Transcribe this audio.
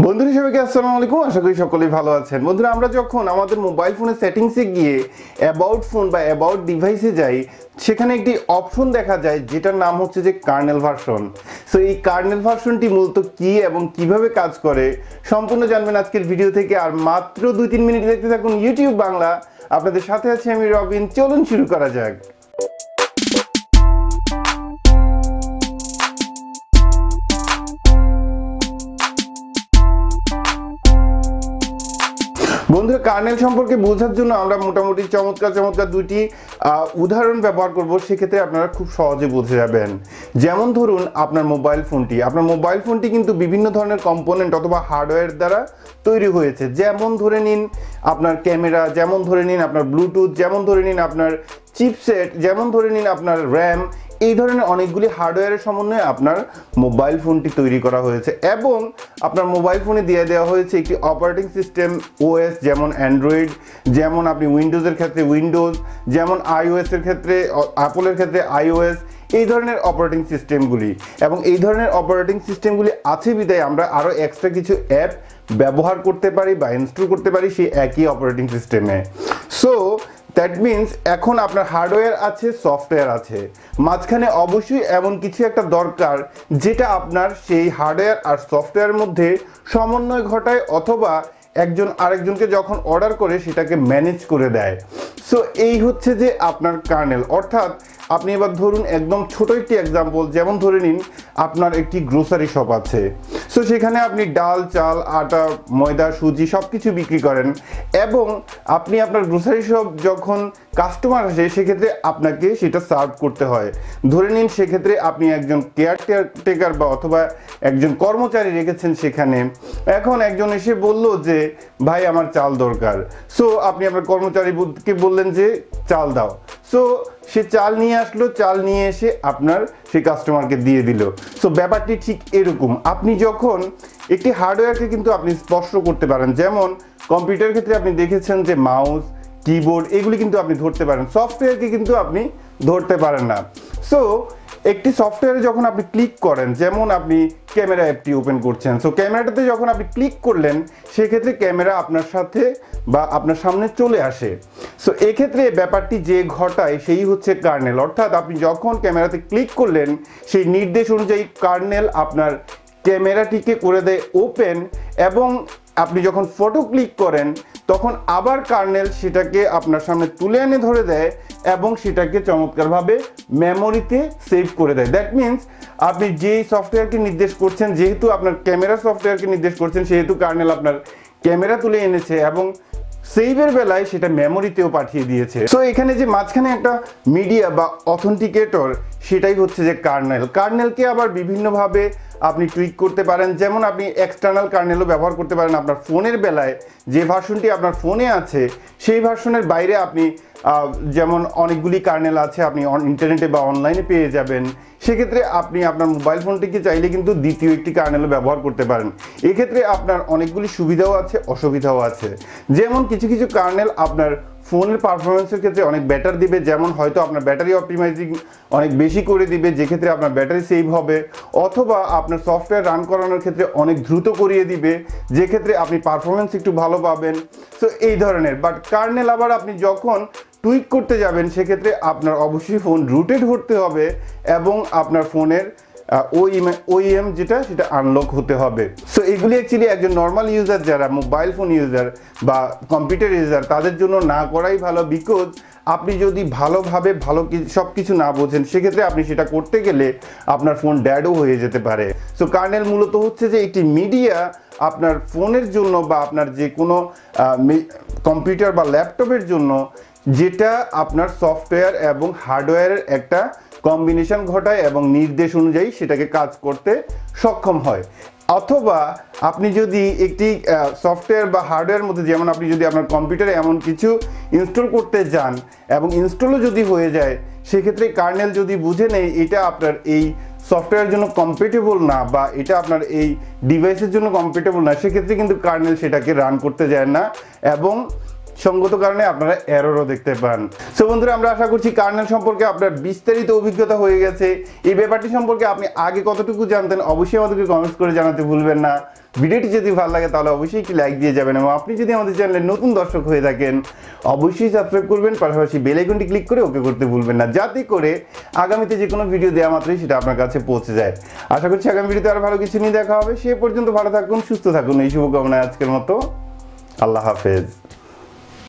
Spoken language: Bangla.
বন্ধুরা সবাইকে আসসালামু আলাইকুম, আশা করি সকলেই ভালো আছেন। বন্ধুরা, আমরা যখন আমাদের মোবাইল ফোনের সেটিংসে গিয়ে অ্যাবাউট ফোন বা অ্যাবাউট ডিভাইসে যাই, সেখানে একটি অপশন দেখা যায় যেটার নাম হচ্ছে যে কার্নেল ভার্সন। সো এই কার্নেল ভার্সনটি মূলত কি এবং কিভাবে কাজ করে সম্পূর্ণ জানবেন আজকের ভিডিও থেকে। আর মাত্র 2-3 মিনিট দেখতে থাকুন ইউটিউব বাংলা। আপনাদের সাথে আছি আমি রবিন। চলুন শুরু করা যাক। বন্ধুরা, কার্নেল সম্পর্কে বোঝার জন্য আমরা মোটামুটি চমৎকার দুটি উদাহরণ ব্যবহার করব। সেক্ষেত্রে আপনারা খুব সহজে বুঝে যাবেন। যেমন ধরুন, আপনার মোবাইল ফোনটি কিন্তু বিভিন্ন ধরনের কম্পোনেন্ট অথবা হার্ডওয়্যার দ্বারা তৈরি হয়েছে। যেমন ধরে নিন আপনার ক্যামেরা, যেমন ধরে নিন আপনার ব্লুটুথ, যেমন ধরে নিন আপনার চিপসেট, যেমন ধরে নিন আপনার র্যাম। এই ধরনের অনেকগুলি হার্ডওয়্যারের সমন্বয়ে আপনার মোবাইল ফোনটি তৈরি করা হয়েছে এবং আপনার মোবাইল ফোনে দিয়ে দেওয়া হয়েছে একটি অপারেটিং সিস্টেম ওএস, যেমন অ্যান্ড্রয়েড, যেমন আপনি উইন্ডোজের ক্ষেত্রে উইন্ডোজ, যেমন আইওএস এর ক্ষেত্রে অ্যাপলের ক্ষেত্রে আইওএস। এই ধরনের অপারেটিং সিস্টেমগুলি এবং এই ধরনের অপারেটিং সিস্টেমগুলি আছে বিধায় আমরা আরও এক্সট্রা কিছু অ্যাপ ব্যবহার করতে পারি বা ইনস্টল করতে পারি সেই একই অপারেটিং সিস্টেমে। সো দ্যাট মিনস এখন আপনার হার্ডওয়্যার আছে, সফটওয়্যার আছে, মাঝখানে অবশ্যই এমন কিছু একটা দরকার যেটা আপনার সেই হার্ডওয়্যার আর সফটওয়্যারের মধ্যে সমন্বয় ঘটায় অথবা একজন আরেকজনকে যখন অর্ডার করে সেটাকে ম্যানেজ করে দেয়। সো এই হচ্ছে যে আপনার কার্নেল। অর্থাৎ আপনি এবার ধরুন একদম ছোট একটি এক্সাম্পল, যেমন ধরে নিন আপনার একটি গ্রোসারি শপ আছে। সো সেখানে আপনি ডাল, চাল, আটা, ময়দা, সুজি সব কিছু বিক্রি করেন এবং আপনি আপনার গ্রোসারি শপ যখন কাস্টমার আসে সেক্ষেত্রে আপনাকে সেটা সার্ভ করতে হয়। ধরে নিন সেক্ষেত্রে আপনি একজন কেয়ারটেকার বা অথবা একজন কর্মচারী রেখেছেন সেখানে। এখন একজন এসে বলল যে ভাই আমার চাল দরকার। সো আপনি আপনার কর্মচারীকে বললেন যে চাল দাও। সো সে চাল নিয়ে আসলো, চাল নিয়ে এসে আপনার সেই কাস্টমারকে দিয়ে দিল। সো ব্যাপারটি ঠিক এরকম। আপনি যখন একটি হার্ডওয়্যারকে কিন্তু আপনি স্পর্শ করতে পারেন, যেমন কম্পিউটারের ক্ষেত্রে আপনি দেখেছেন যে মাউস, কিবোর্ড এগুলি কিন্তু আপনি ধরতে পারেন, সফটওয়্যারকে কিন্তু আপনি ধরতে পারেন না। সো একটি সফটওয়্যারে যখন আপনি ক্লিক করেন, যেমন আপনি ক্যামেরা অ্যাপটি ওপেন করছেন, সো ক্যামেরাটাতে যখন আপনি ক্লিক করলেন সেক্ষেত্রে ক্যামেরা আপনার সাথে বা আপনার সামনে চলে আসে। সো এক্ষেত্রে ব্যাপারটি যে ঘটায় সেই হচ্ছে কার্নেল। অর্থাৎ আপনি যখন ক্যামেরাতে ক্লিক করলেন সেই নির্দেশ অনুযায়ী কার্নেল আপনার ক্যামেরাটিকে করে দেয় ওপেন এবং আপনি যখন ফটো ক্লিক করেন তখন আবার কার্নেল সেটাকে আপনার সামনে তুলে এনে ধরে দেয় এবং সেটাকে চমৎকারভাবে মেমোরিতে সেভ করে দেয়। দ্যাট মিনস আপনি যেই সফটওয়্যারকে নির্দেশ করছেন, যেহেতু আপনার ক্যামেরা সফটওয়্যারকে নির্দেশ করছেন, সেহেতু কার্নেল আপনার ক্যামেরা তুলে এনেছে এবং সেভের বেলায় সেটা মেমোরিতেও পাঠিয়ে দিয়েছে। সো এখানে যে মাঝখানে একটা মিডিয়া বা অথেন্টিকেটর, সেটাই হচ্ছে যে কার্নেল। কার্নেলকে আবার বিভিন্নভাবে আপনি টুইক করতে পারেন, যেমন আপনি এক্সটার্নাল কার্নেলও ব্যবহার করতে পারেন। আপনার ফোনের বেলায় যে ভার্সনটি আপনার ফোনে আছে সেই ভার্সনের বাইরে আপনি যেমন অনেকগুলি কার্নেল আছে আপনি ইন্টারনেটে বা অনলাইনে পেয়ে যাবেন। সেক্ষেত্রে আপনি আপনার মোবাইল ফোনটিকে চাইলে কিন্তু দ্বিতীয় একটি কার্নেলও ব্যবহার করতে পারেন। এক্ষেত্রে আপনার অনেকগুলি সুবিধাও আছে, অসুবিধাও আছে। যেমন কিছু কিছু কার্নেল আপনার ফোনের পারফরমেন্সের ক্ষেত্রে অনেক বেটার দিবে, যেমন হয়তো আপনার ব্যাটারি অপটিমাইজিং অনেক বেশি করে দিবে, যেক্ষেত্রে আপনার ব্যাটারি সেভ হবে, অথবা আপনার সফটওয়্যার রান করানোর ক্ষেত্রে অনেক দ্রুত করিয়ে দিবে, যেক্ষেত্রে আপনি পারফরমেন্স একটু ভালো পাবেন। সো এই ধরনের। বাট কার্নেল আবার আপনি যখন টুইক করতে যাবেন সেক্ষেত্রে আপনার অবশ্যই ফোন রুটেড হতে হবে এবং আপনার ফোনের ওইএম যেটা সেটা আনলক হতে হবে। সো এগুলি অ্যাকচুয়ালি একজন নর্মাল ইউজার যারা মোবাইল ফোন ইউজার বা কম্পিউটার ইউজার তাদের জন্য না করাই ভালো। বিকজ আপনি যদি ভালোভাবে সব কিছু না বোঝেন সেক্ষেত্রে আপনি সেটা করতে গেলে আপনার ফোন ড্যাডও হয়ে যেতে পারে। সো কার্নেল মূলত হচ্ছে যে একটি মিডিয়া আপনার ফোনের জন্য বা আপনার যে কোনো কম্পিউটার বা ল্যাপটপের জন্য, যেটা আপনার সফটওয়্যার এবং হার্ডওয়্যারের একটা কম্বিনেশন ঘটায় এবং নির্দেশ অনুযায়ী সেটাকে কাজ করতে সক্ষম হয়। অথবা আপনি যদি একটি সফটওয়্যার বা হার্ডওয়্যার মধ্যে, যেমন আপনি যদি আপনার কম্পিউটারে এমন কিছু ইনস্টল করতে যান এবং ইনস্টলও যদি হয়ে যায়, সেক্ষেত্রে কার্নেল যদি বুঝে নেয় এটা আপনার এই সফটওয়্যারের জন্য কম্প্যাটেবল না বা এটা আপনার এই ডিভাইসের জন্য কম্প্যাটেবল না, সেক্ষেত্রে কিন্তু কার্নেল সেটাকে রান করতে যায় না এবং সঙ্গত কারণে আপনারা এররও দেখতে পান। সো বন্ধুরা, আমরা আশা করছি কার্নেল সম্পর্কে আপনার বিস্তারিত অভিজ্ঞতা হয়ে গেছে। এই ব্যাপারটি সম্পর্কে আপনি আগে কতটুকু জানতেন অবশ্যই আমাদেরকে কমেন্টস করে জানাতে ভুলবেন না। ভিডিওটি যদি ভালো লাগে তাহলে অবশ্যই একটি লাইক দিয়ে যাবেন, এবং আপনি যদি আমাদের চ্যানেলে নতুন দর্শক হয়ে থাকেন অবশ্যই সাবস্ক্রাইব করবেন, পাশাপাশি বেল আইকনটি ক্লিক করে ওকে করতে ভুলবেন না, যাতে করে আগামীতে যে কোনো ভিডিও দেওয়া মাত্রই সেটা আপনার কাছে পৌঁছে যায়। আশা করছি আগামী ভিডিওতে আরো ভালো কিছু নিয়ে দেখা হবে। সে পর্যন্ত ভালো থাকুন, সুস্থ থাকুন, এই শুভকামনায় আজকের মতো আল্লাহ হাফেজ।